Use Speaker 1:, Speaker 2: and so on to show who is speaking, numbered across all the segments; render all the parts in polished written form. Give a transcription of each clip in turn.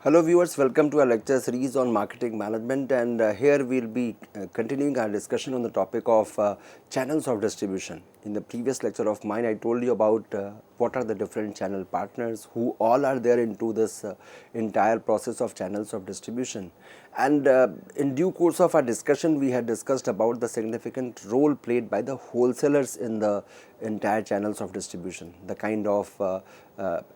Speaker 1: Hello viewers, welcome to our lecture series on marketing management, and here we will be continuing our discussion on the topic of channels of distribution. In the previous lecture of mine, I told you about what are the different channel partners, who all are there into this entire process of channels of distribution. And in due course of our discussion, we had discussed about the significant role played by the wholesalers in the entire channels of distribution, the kind of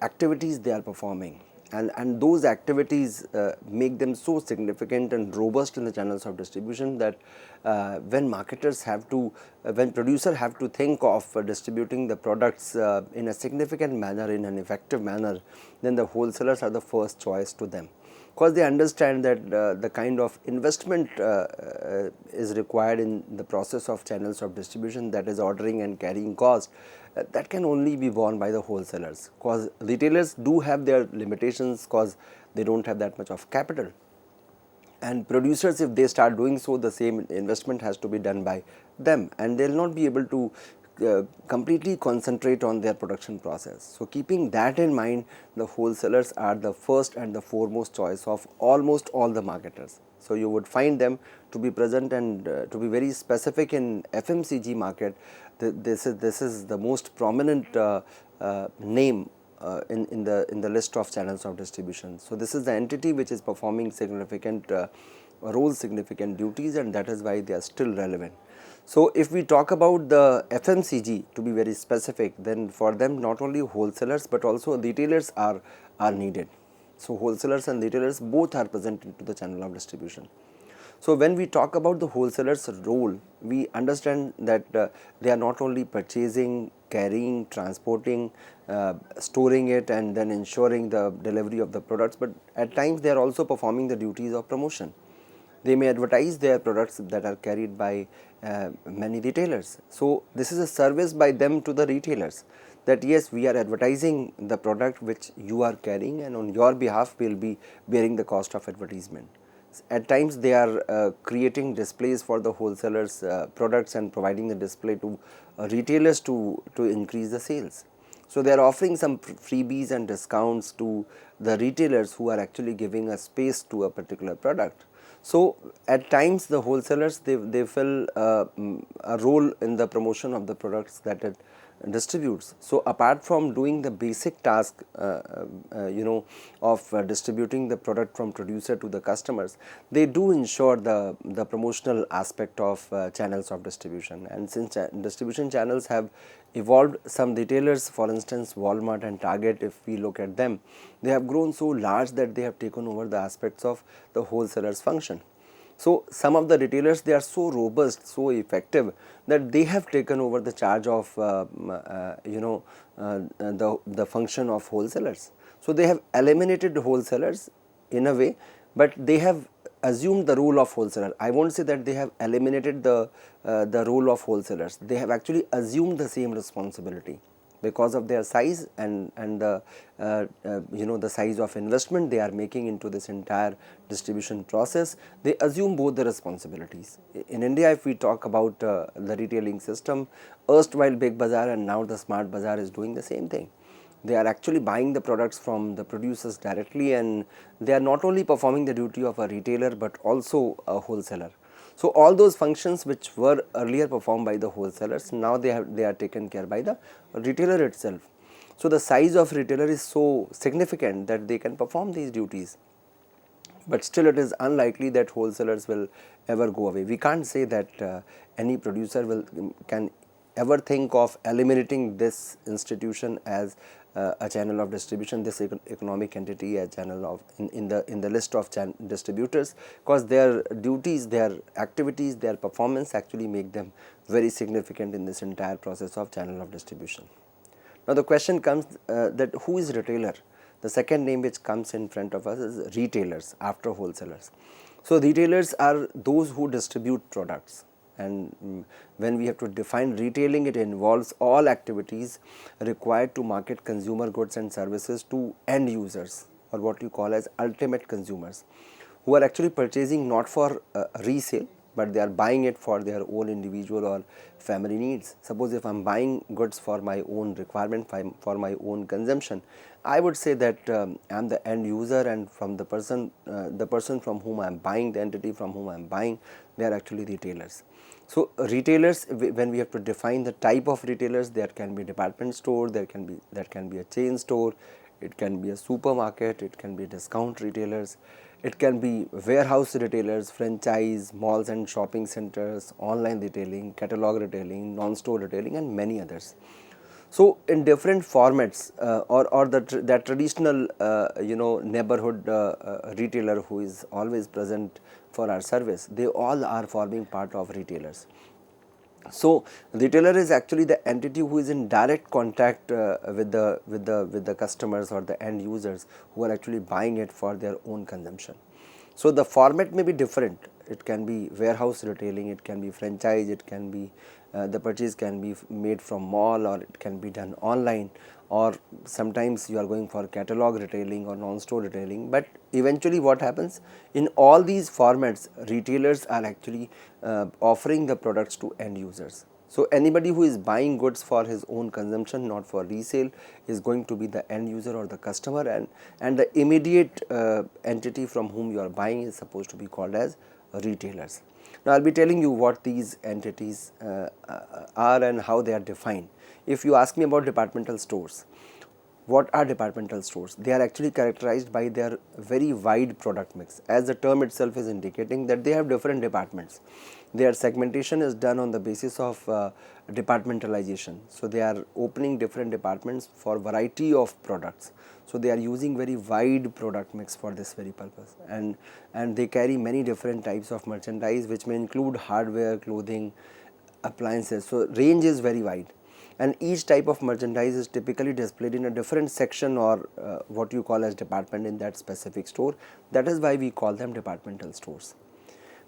Speaker 1: activities they are performing. And those activities make them so significant and robust in the channels of distribution that when marketers have to, when producers have to think of distributing the products in a significant manner, in an effective manner, then the wholesalers are the first choice to them, because they understand that the kind of investment is required in the process of channels of distribution, that is ordering and carrying cost, that can only be borne by the wholesalers, because retailers do have their limitations because they do not have that much of capital, and producers, if they start doing so, the same investment has to be done by them, and they will not be able to completely concentrate on their production process. So keeping that in mind, the wholesalers are the first and the foremost choice of almost all the marketers. So you would find them to be present, and to be very specific in FMCG market, this is the most prominent name in the list of channels of distribution. So this is the entity which is performing significant roles, significant duties, and that is why they are still relevant. So if we talk about the FMCG, to be very specific, then for them not only wholesalers but also retailers are needed. So wholesalers and retailers both are present into the channel of distribution. So when we talk about the wholesalers' role, we understand that they are not only purchasing, carrying, transporting, storing it, and then ensuring the delivery of the products, but at times they are also performing the duties of promotion. They may advertise their products that are carried by many retailers. So this is a service by them to the retailers, that yes, we are advertising the product which you are carrying, and on your behalf we will be bearing the cost of advertisement. At times they are creating displays for the wholesalers products and providing the display to retailers to increase the sales. So they are offering some freebies and discounts to the retailers who are actually giving a space to a particular product. So at times the wholesalers, they fill a role in the promotion of the products that it distributes. So apart from doing the basic task of distributing the product from producer to the customers, they do ensure the promotional aspect of channels of distribution. And since distribution channels have evolved, some retailers, for instance Walmart and Target, if we look at them, they have grown so large that they have taken over the aspects of the wholesalers function. So some of the retailers, they are so robust, so effective, that they have taken over the charge of the function of wholesalers. So they have eliminated wholesalers in a way, but they have assumed the role of wholesaler. I won't say that they have eliminated the role of wholesalers. They have actually assumed the same responsibility because of their size and the the size of investment they are making into this entire distribution process. They assume both the responsibilities. In India, if we talk about the retailing system, erstwhile Big Bazaar and now the Smart Bazaar is doing the same thing. They are actually buying the products from the producers directly, and they are not only performing the duty of a retailer but also a wholesaler. So all those functions which were earlier performed by the wholesalers, now they are taken care by the retailer itself. So the size of retailer is so significant that they can perform these duties, but still it is unlikely that wholesalers will ever go away. We can't say that any producer can ever think of eliminating this institution as a channel of distribution, this economic entity a channel of in the list of distributors, because their duties, their activities, their performance actually make them very significant in this entire process of channel of distribution. Now the question comes that who is retailer? The second name which comes in front of us is retailers after wholesalers. So retailers are those who distribute products, and when we have to define retailing, it involves all activities required to market consumer goods and services to end users, or what you call as ultimate consumers, who are actually purchasing not for resale but they are buying it for their own individual or family needs. Suppose if I'm buying goods for my own requirement, for my own consumption, I would say that I'm the end user, and from the person from whom I'm buying, the entity from whom I'm buying, they are actually retailers. So retailers, when we have to define the type of retailers, there can be department store, that can be a chain store, it can be a supermarket, it can be discount retailers, it can be warehouse retailers, franchise, malls and shopping centers, online retailing, catalog retailing, non-store retailing, and many others. So in different formats, or that traditional neighborhood retailer who is always present for our service, they all are forming part of retailers. So retailer is actually the entity who is in direct contact with the customers or the end users who are actually buying it for their own consumption. So the format may be different. It can be warehouse retailing, it can be franchise, it can be the purchase can be made from mall, or it can be done online, or sometimes you are going for catalog retailing or non-store retailing. But eventually what happens, in all these formats, retailers are actually offering the products to end users. So anybody who is buying goods for his own consumption, not for resale, is going to be the end user or the customer, and the immediate entity from whom you are buying is supposed to be called as retailers. Now I'll be telling you what these entities are and how they are defined. If you ask me about departmental stores, what are departmental stores? They are actually characterized by their very wide product mix, as the term itself is indicating that they have different departments. Their segmentation is done on the basis of departmentalization. So they are opening different departments for variety of products. So they are using very wide product mix for this very purpose, and they carry many different types of merchandise, which may include hardware, clothing, appliances. So range is very wide, and each type of merchandise is typically displayed in a different section, or what you call as department in that specific store. That is why we call them departmental stores.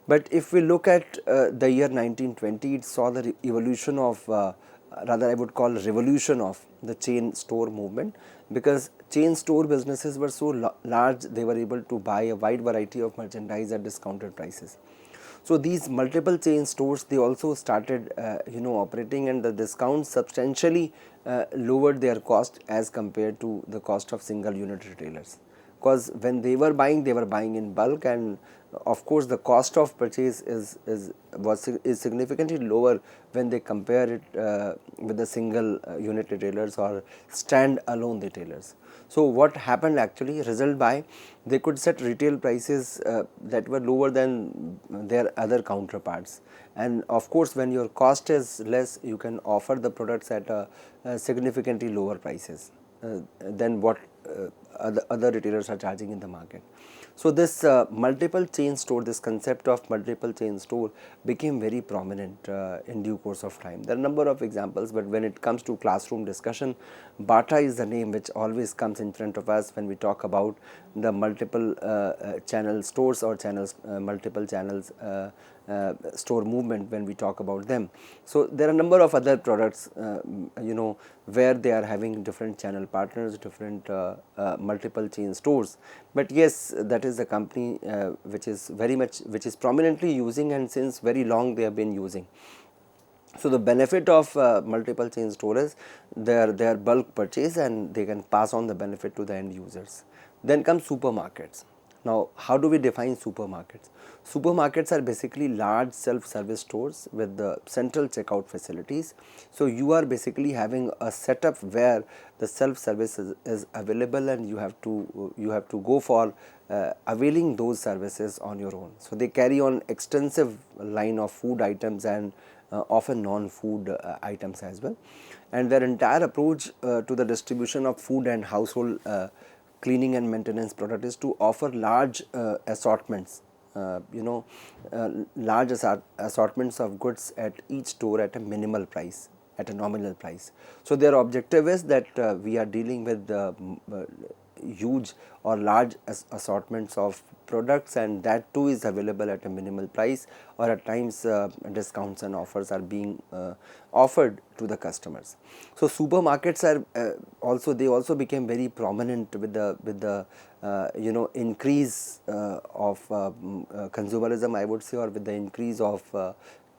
Speaker 1: But if we look at the year 1920, it saw the evolution of, rather I would call revolution of the chain store movement, because chain store businesses were so large, they were able to buy a wide variety of merchandise at discounted prices. So these multiple chain stores, they also started operating, and the discounts substantially lowered their cost as compared to the cost of single unit retailers, because when they were buying in bulk, and of course the cost of purchase is significantly lower when they compare it with the single unit retailers or stand alone retailers. So what happened actually, result by they could set retail prices that were lower than their other counterparts, and of course when your cost is less, you can offer the products at a significantly lower prices than what other retailers are charging in the market. So this multiple chain store, this concept of multiple chain store became very prominent in due course of time. There are a number of examples, but when it comes to classroom discussion, Bata is the name which always comes in front of us when we talk about the multiple channel stores, or channels, multiple channels store movement when we talk about them. So there are a number of other products where they are having different channel partners, different multiple chain stores. But yes, that is the company which is prominently using, and since very long they have been using. So the benefit of multiple chain store is their bulk purchase, and they can pass on the benefit to the end users. Then comes supermarkets. Now, how do we define supermarkets? Supermarkets are basically large self-service stores with the central checkout facilities. So you are basically having a setup where the self-service is available, and you have to go for availing those services on your own. So they carry on extensive line of food items, and often non-food items as well, and their entire approach to the distribution of food and household cleaning and maintenance product is to offer large assortments, large assortments of goods at each store at a minimal price, at a nominal price. So their objective is that we are dealing with huge or large assortments of products, and that too is available at a minimal price, or at times discounts and offers are being offered to the customers. So supermarkets are also, they also became very prominent with the increase of consumerism, I would say, or with the increase of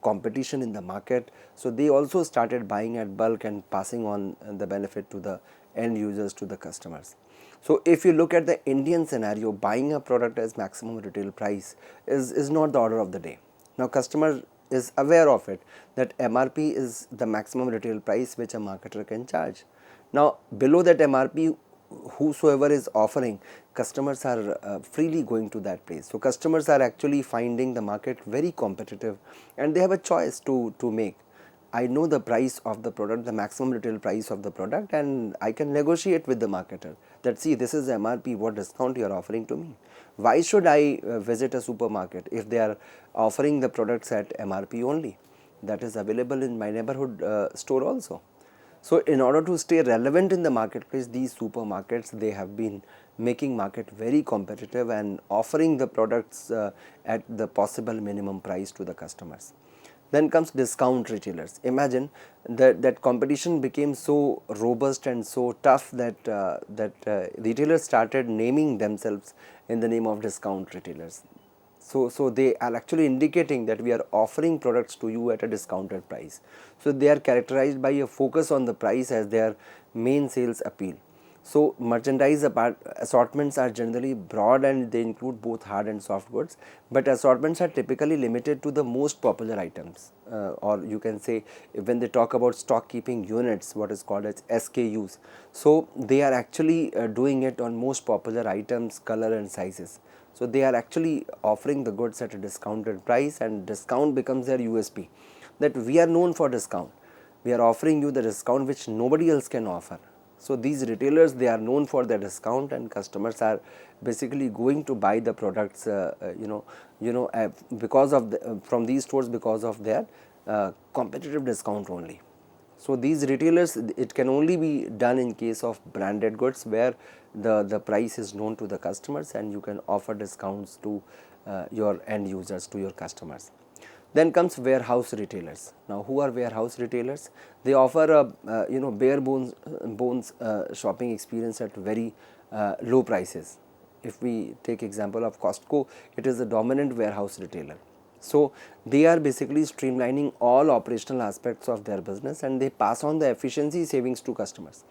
Speaker 1: competition in the market. So they also started buying at bulk and passing on the benefit to the end users, to the customers. So if you look at the Indian scenario, buying a product as maximum retail price is not the order of the day. Now customer is aware of it, that MRP is the maximum retail price which a marketer can charge. Now below that MRP, whosoever is offering, customers are freely going to that place. So customers are actually finding the market very competitive, and they have a choice to make. I know the price of the product, the maximum retail price of the product, and I can negotiate with the marketer that, see, this is MRP, what discount you are offering to me. Why should I visit a supermarket if they are offering the products at MRP only? That is available in my neighborhood store also. So in order to stay relevant in the marketplace, these supermarkets, they have been making market very competitive and offering the products at the possible minimum price to the customers. Then comes discount retailers. Imagine that competition became so robust and so tough that retailers started naming themselves in the name of discount retailers. So they are actually indicating that we are offering products to you at a discounted price. So they are characterized by a focus on the price as their main sales appeal. So merchandise assortments are generally broad, and they include both hard and soft goods, but assortments are typically limited to the most popular items, or you can say, when they talk about stock keeping units, what is called as SKUs. So they are actually doing it on most popular items, color and sizes. So they are actually offering the goods at a discounted price, and discount becomes their USP, that we are known for discount. We are offering you the discount which nobody else can offer. So these retailers, they are known for their discount, and customers are basically going to buy the products because of from these stores, because of their competitive discount only. So these retailers, it can only be done in case of branded goods, where the price is known to the customers and you can offer discounts to your end users, to your customers. Then comes warehouse retailers. Now who are warehouse retailers? They offer a bare bones shopping experience at very low prices. If we take example of Costco, it is a dominant warehouse retailer. So they are basically streamlining all operational aspects of their business, and they pass on the efficiency savings to customers.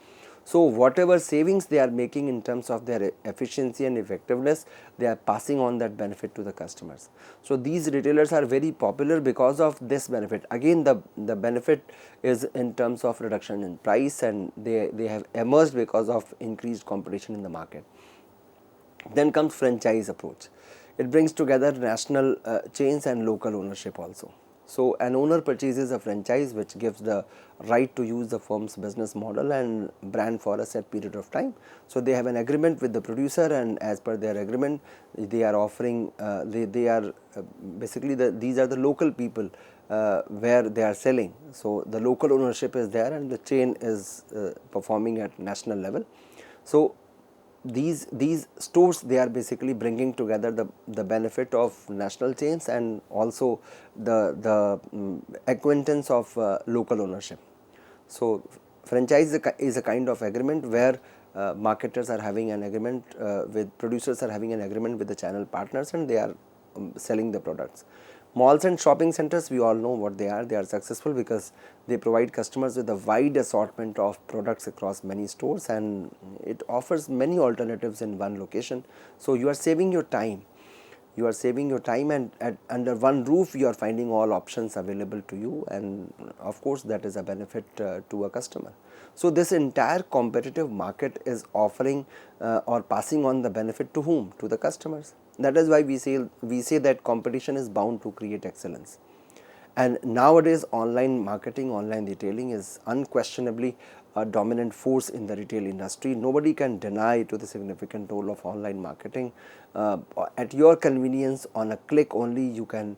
Speaker 1: So whatever savings they are making in terms of their efficiency and effectiveness, they are passing on that benefit to the customers. So these retailers are very popular because of this benefit. Again, the benefit is in terms of reduction in price, and they have emerged because of increased competition in the market. Then comes franchise approach. It brings together national chains and local ownership also. So an owner purchases a franchise which gives the right to use the firm's business model and brand for a set period of time. So they have an agreement with the producer, and as per their agreement, they are offering, they are basically these are the local people where they are selling. So the local ownership is there, and the chain is performing at national level. So these stores, they are basically bringing together the benefit of national chains and also the acquaintance of local ownership. So franchise is a kind of agreement where marketers are having an agreement with producers, are having an agreement with the channel partners, and they are selling the products. Malls and shopping centers, we all know what they are. They are successful because they provide customers with a wide assortment of products across many stores, and it offers many alternatives in one location. So you are saving your time. You are saving your time, and under one roof you are finding all options available to you, and of course that is a benefit to a customer. So this entire competitive market is offering or passing on the benefit to whom? To the customers. That is why we say that competition is bound to create excellence. And nowadays online marketing, online retailing is unquestionably a dominant force in the retail industry. Nobody can deny to the significant role of online marketing. At your convenience, on a click only, you can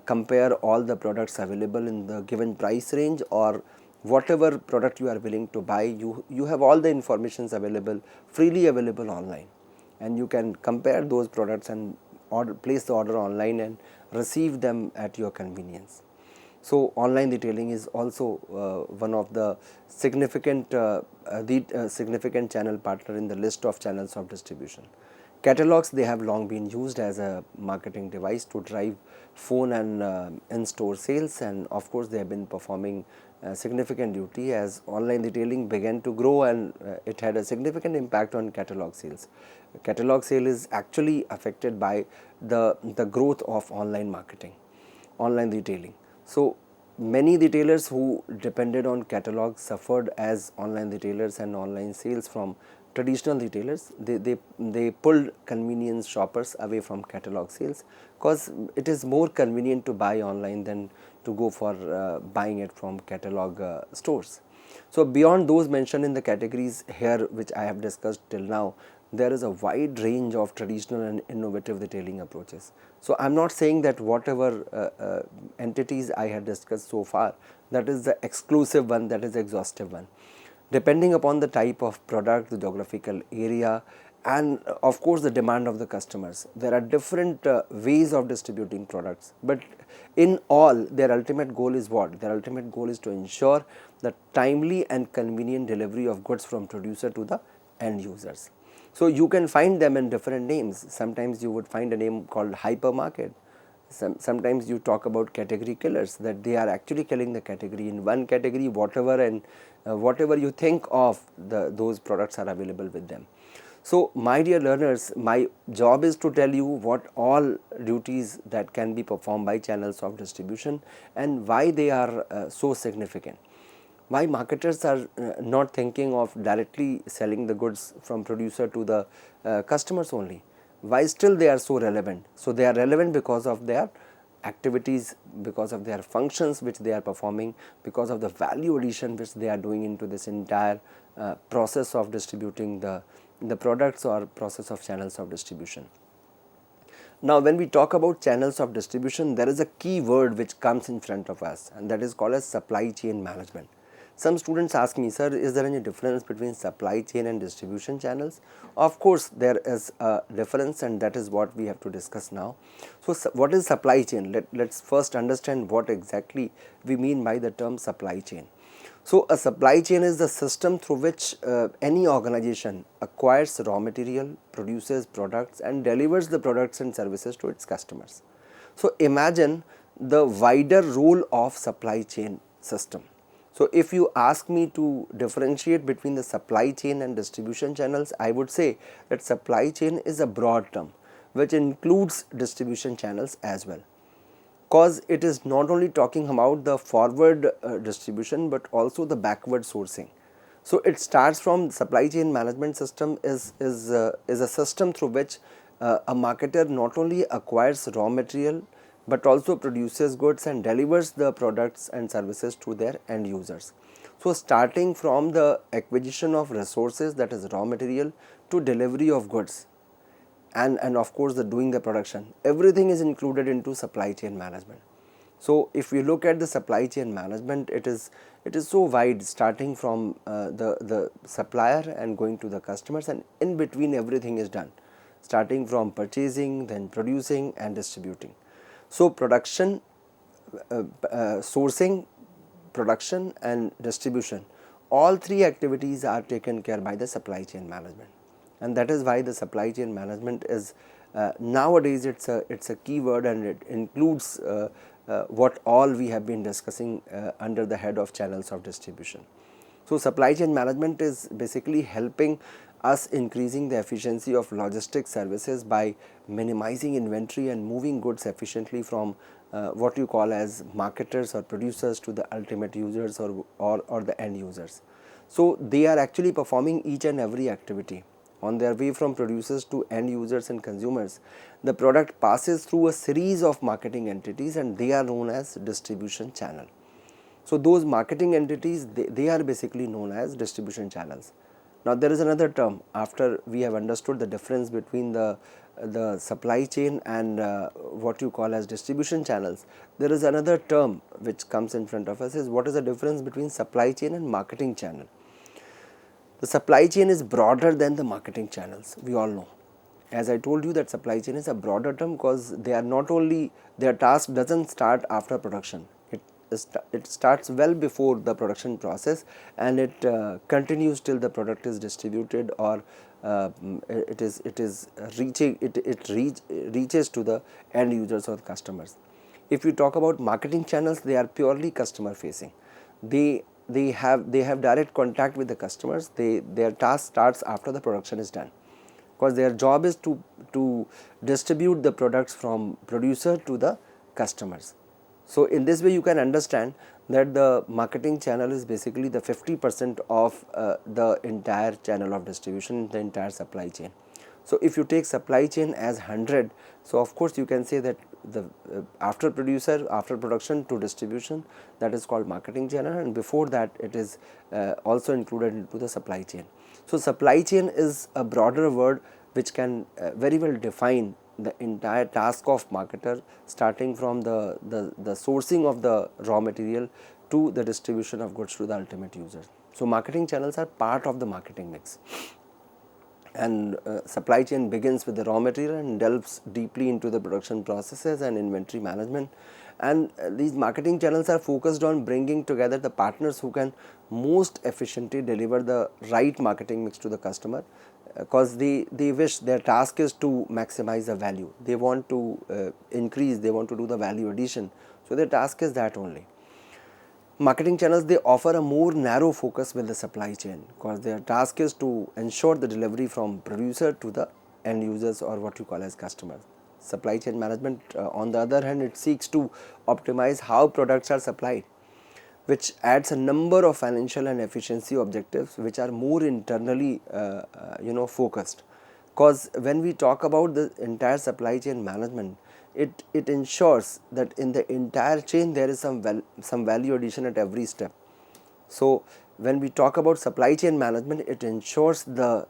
Speaker 1: compare all the products available in the given price range, or whatever product you are willing to buy, you have all the informations available, freely available online, and you can compare those products and place the order online and receive them at your convenience. So online retailing is also one of the significant channel partner in the list of channels of distribution. Catalogs, they have long been used as a marketing device to drive phone and in-store sales, and of course they have been performing significant duty as online retailing began to grow, and it had a significant impact on catalog sales. Catalog sale is actually affected by the growth of online marketing, online retailing. So many retailers who depended on catalogs suffered as online retailers and online sales from traditional retailers. They pulled convenience shoppers away from catalog sales because it is more convenient to buy online than to go for buying it from catalog stores. So beyond those mentioned in the categories here which I have discussed till now, there is a wide range of traditional and innovative retailing approaches. So I am not saying that whatever entities I have discussed so far, that is the exclusive one, that is the exhaustive one. Depending upon the type of product, the geographical area, and of course the demand of the customers, there are different ways of distributing products, but in all their ultimate goal is what? Their ultimate goal is to ensure the timely and convenient delivery of goods from producer to the end users. So you can find them in different names. Sometimes you would find a name called hypermarket. Sometimes you talk about category killers, that they are actually killing the category. In one category, whatever you think of, those products are available with them. So my dear learners, my job is to tell you what all duties that can be performed by channels of distribution and why they are so significant. Why marketers are not thinking of directly selling the goods from producer to the customers only. Why still they are so relevant? So they are relevant because of their activities, because of their functions which they are performing, because of the value addition which they are doing into this entire process of distributing the products or process of channels of distribution. Now when we talk about channels of distribution, there is a key word which comes in front of us, and that is called as supply chain management. Some students ask me, sir, is there any difference between supply chain and distribution channels? Of course, there is a difference, and that is what we have to discuss now. So what is supply chain? Let's first understand what exactly we mean by the term supply chain. So a supply chain is the system through which any organization acquires raw material, produces products, and delivers the products and services to its customers. So imagine the wider role of supply chain system. So if you ask me to differentiate between the supply chain and distribution channels, I would say that supply chain is a broad term which includes distribution channels as well, because it is not only talking about the forward distribution but also the backward sourcing. So it starts from supply chain management system is a system through which a marketer not only acquires raw material but also produces goods and delivers the products and services to their end users. So starting from the acquisition of resources, that is raw material, to delivery of goods, and of course the doing the production, everything is included into supply chain management. So if you look at the supply chain management, it is so wide, starting from the supplier and going to the customers, and in between everything is done, starting from purchasing, then producing and distributing. So production, sourcing, production and distribution, all three activities are taken care by the supply chain management, and that is why the supply chain management is nowadays it's a keyword, and it includes what all we have been discussing under the head of channels of distribution. So supply chain management is basically helping us increasing the efficiency of logistics services by minimizing inventory and moving goods efficiently from what you call as marketers or producers to the ultimate users or the end users. So they are actually performing each and every activity. On their way from producers to end users and consumers, the product passes through a series of marketing entities, and they are known as distribution channel. So those marketing entities, they are basically known as distribution channels. Now there is another term after we have understood the difference between the supply chain and what you call as distribution channels. There is another term which comes in front of us, is what is the difference between supply chain and marketing channel. The supply chain is broader than the marketing channels, we all know. As I told you that supply chain is a broader term because they are not only, their task doesn't start after production. It starts well before the production process, and it continues till the product is distributed, or reaches to the end users or customers. If you talk about marketing channels, they are purely customer facing. They have direct contact with the customers. Their task starts after the production is done, because their job is to distribute the products from producer to the customers. So in this way you can understand that the marketing channel is basically the 50% of the entire channel of distribution, the entire supply chain. So if you take supply chain as 100, so of course you can say that the after production to distribution, that is called marketing channel, and before that it is also included into the supply chain. So supply chain is a broader word which can very well define the entire task of marketer, starting from the sourcing of the raw material to the distribution of goods to the ultimate user. So marketing channels are part of the marketing mix, and supply chain begins with the raw material and delves deeply into the production processes and inventory management. And these marketing channels are focused on bringing together the partners who can most efficiently deliver the right marketing mix to the customer, because they wish, their task is to maximize the value. They want to increase, they want to do the value addition. So their task is that only. Marketing channels, they offer a more narrow focus with the supply chain, because their task is to ensure the delivery from producer to the end users, or what you call as customers. Supply chain management, on the other hand, it seeks to optimize how products are supplied, which adds a number of financial and efficiency objectives which are more internally focused. Because when we talk about the entire supply chain management, it ensures that in the entire chain there is some value addition at every step. So when we talk about supply chain management, it ensures the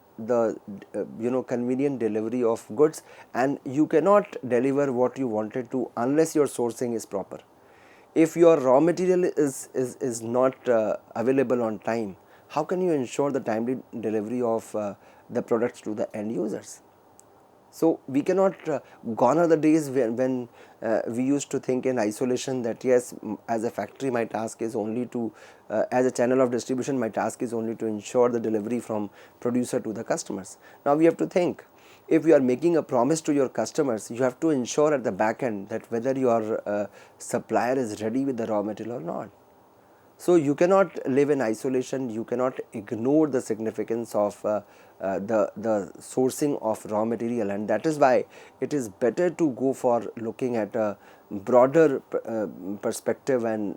Speaker 1: convenient delivery of goods, and you cannot deliver what you wanted to unless your sourcing is proper. If your raw material is not available on time, how can you ensure the timely delivery of the products to the end users? So we cannot, gone are the days when we used to think in isolation that yes, as a factory my task is only to, as a channel of distribution my task is only to ensure the delivery from producer to the customers. Now we have to think, if you are making a promise to your customers, you have to ensure at the back end that whether your supplier is ready with the raw material or not. So you cannot live in isolation, you cannot ignore the significance of the sourcing of raw material, and that is why it is better to go for looking at a broader perspective and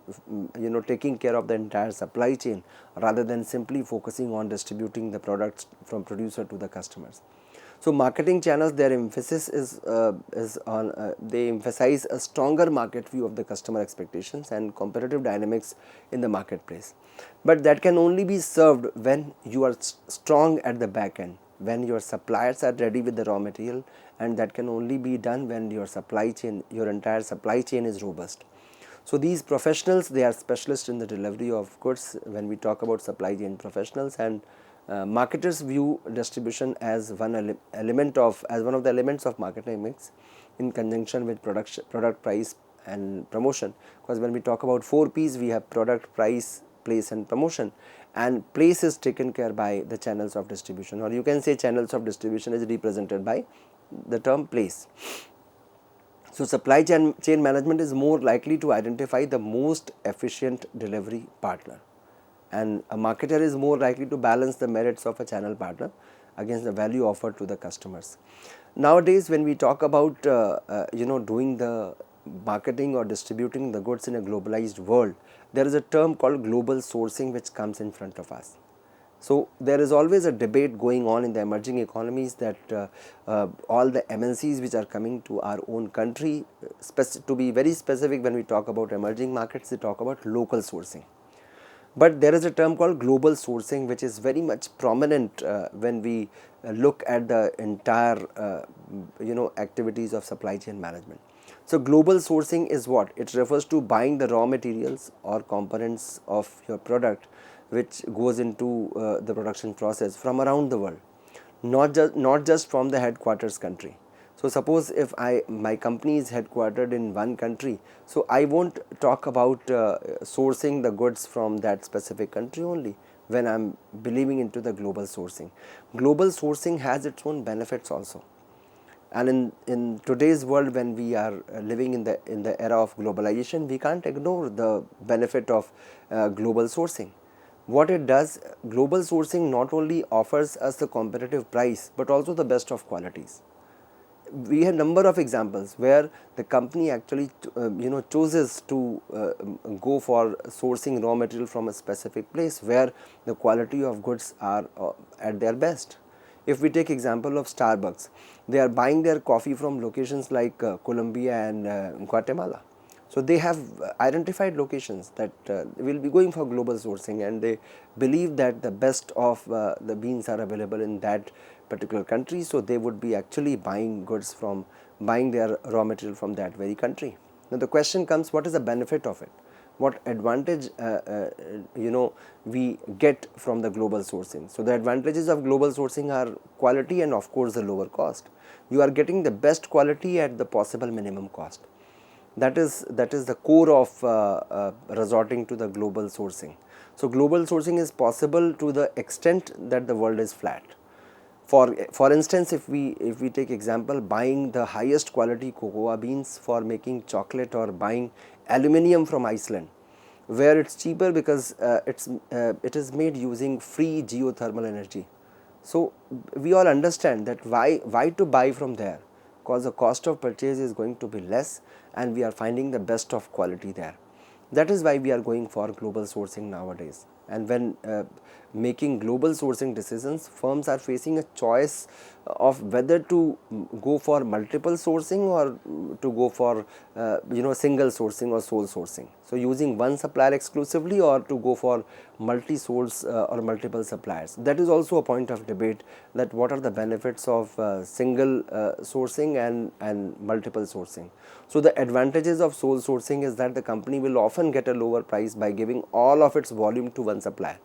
Speaker 1: taking care of the entire supply chain, rather than simply focusing on distributing the products from producer to the customers. So marketing channels, their emphasis is on they emphasize a stronger market view of the customer expectations and competitive dynamics in the marketplace. But that can only be served when you are strong at the back end, when your suppliers are ready with the raw material, and that can only be done when your supply chain, your entire supply chain is robust. So these professionals, they are specialists in the delivery of goods when we talk about supply chain professionals, and marketers view distribution as one of the elements of marketing mix, in conjunction with product, price and promotion. Because when we talk about 4 P's, we have product, price, place and promotion, and place is taken care by the channels of distribution, or you can say channels of distribution is represented by the term place. So supply chain management is more likely to identify the most efficient delivery partner, and a marketer is more likely to balance the merits of a channel partner against the value offered to the customers. Nowadays when we talk about doing the marketing or distributing the goods in a globalized world, there is a term called global sourcing which comes in front of us. So there is always a debate going on in the emerging economies that all the MNCs which are coming to our own country, to be very specific, when we talk about emerging markets, they talk about local sourcing. But there is a term called global sourcing, which is very much prominent when we look at the entire activities of supply chain management. So global sourcing is what? It refers to buying the raw materials or components of your product which goes into the production process from around the world, not just from the headquarters country. So suppose if my company is headquartered in one country, so I won't talk about sourcing the goods from that specific country only when I'm believing into the global sourcing. Global sourcing has its own benefits also. And in today's world, when we are living in the era of globalization, we can't ignore the benefit of global sourcing. What it does, global sourcing not only offers us the competitive price but also the best of qualities. We have number of examples where the company actually chooses to go for sourcing raw material from a specific place where the quality of goods are at their best. If we take example of Starbucks, they are buying their coffee from locations like Colombia and Guatemala. So they have identified locations that will be going for global sourcing, and they believe that the best of the beans are available in that particular country. So they would be actually buying their raw material from that very country. Now the question comes, what is the benefit of it? What advantage we get from the global sourcing? So the advantages of global sourcing are quality and of course the lower cost. You are getting the best quality at the possible minimum cost. That is the core of resorting to the global sourcing. So global sourcing is possible to the extent that the world is flat. For instance, if we take example, buying the highest quality cocoa beans for making chocolate, or buying aluminium from Iceland, where it's cheaper because it is made using free geothermal energy. So we all understand that why to buy from there, because the cost of purchase is going to be less and we are finding the best of quality there. That is why we are going for global sourcing nowadays. And when making global sourcing decisions, firms are facing a choice of whether to go for multiple sourcing or to go for single sourcing or sole sourcing. So using one supplier exclusively or to go for multi-source or multiple suppliers. That is also a point of debate, that what are the benefits of single sourcing and multiple sourcing. So the advantages of sole sourcing is that the company will often get a lower price by giving all of its volume to one supplier.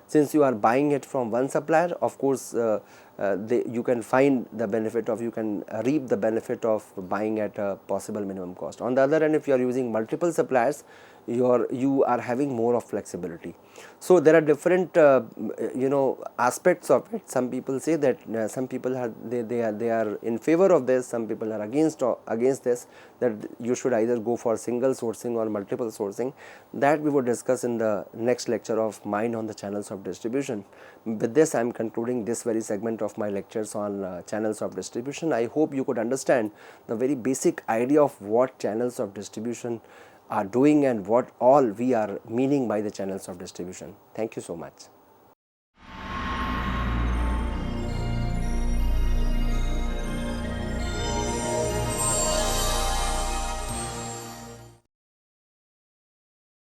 Speaker 1: Since you are buying it from one supplier, of course you can find the benefit of, you can reap the benefit of buying at a possible minimum cost. On the other hand, if you are using multiple suppliers, you are having more of flexibility. So there are different aspects of it. Some people say that some people they are in favor of this, some people are against this, that you should either go for single sourcing or multiple sourcing. That we will discuss in the next lecture of mine on the channels of distribution. With this, I am concluding this very segment of my lectures on channels of distribution. I hope you could understand the very basic idea of what channels of distribution are doing and what all we are meaning by the channels of distribution. Thank you so much.